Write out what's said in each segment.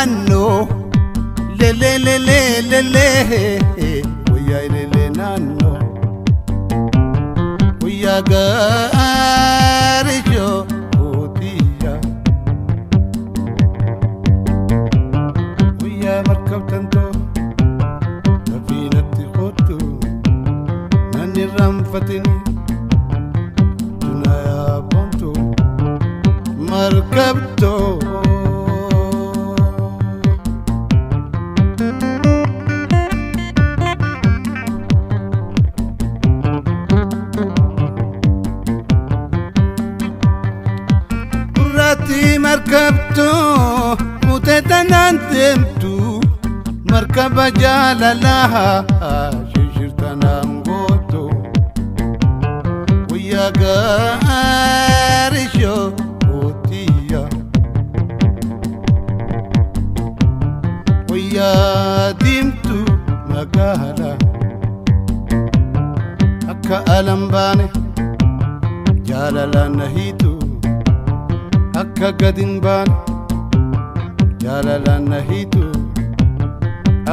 nano le le le le le le Oya le le nano Oya garijo otiya Oya markab tanto Nafinati khotu Nani ramfatini Tunaya ponto Markabto مركبتو متتنانتمتو مركبة جالالها شجرتنا نغوتو ويا قارشو وتيا ويا ديمتو مقالا أكا ألمباني جالالا نهيتو Akka gadin baan jaalalaan nahiitu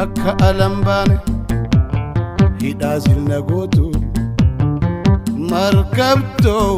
akka alam baane hidhaa silna gootu markabtoo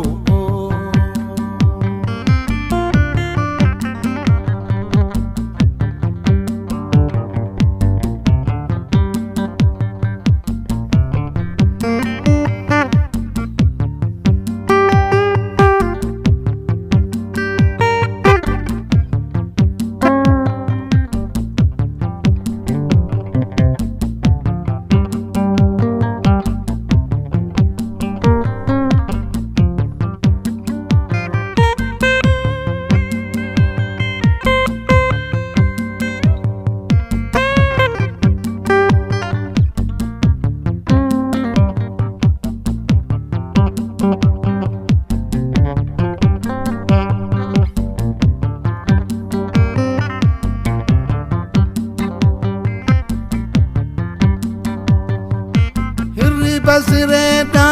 بصرنا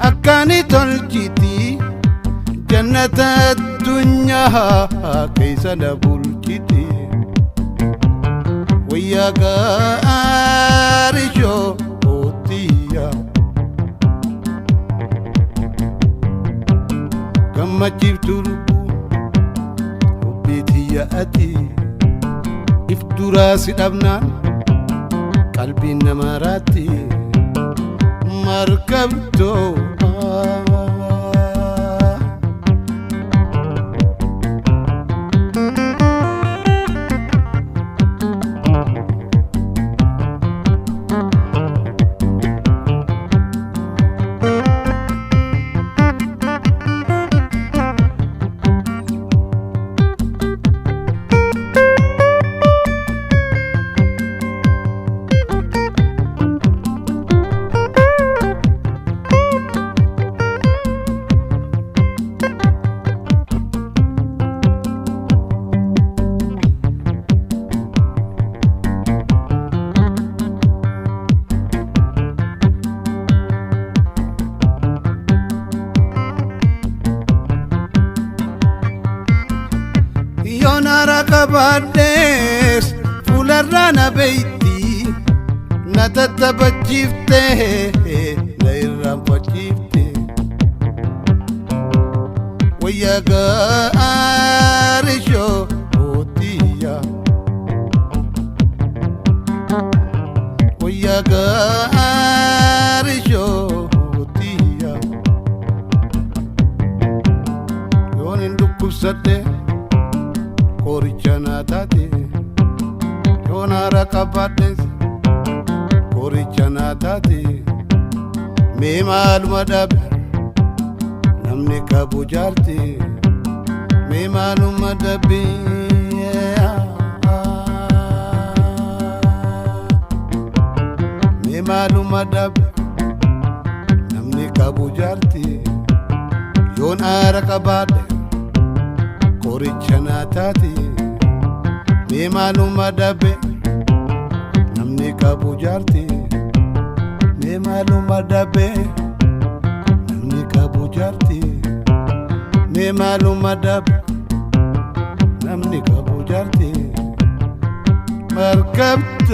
أكاني تلجتي جنة الدنيا كيس نبولجتي ويا قارشو أوتيا كما جبت ربو وبيتي يا أتي إفتراسي أبنان قلبي نمراتي مركبتو Kabades fularana beiti natattabachifte nairrampachifte waya gaarisho otiya waya gaarisho otiya yonin dukkusate Korichana tate, yonara kabades. Korichana tate, me maluma dabe, namne kabujarte, me maluma dabe. Me maluma dabe, namne kabujarte, yonara kabades. Korichana tate, me maluma dabe, namni kabujarte, me maluma dabe, namni kabujarte, me maluma dabe, namni kabujarte. ከብቶ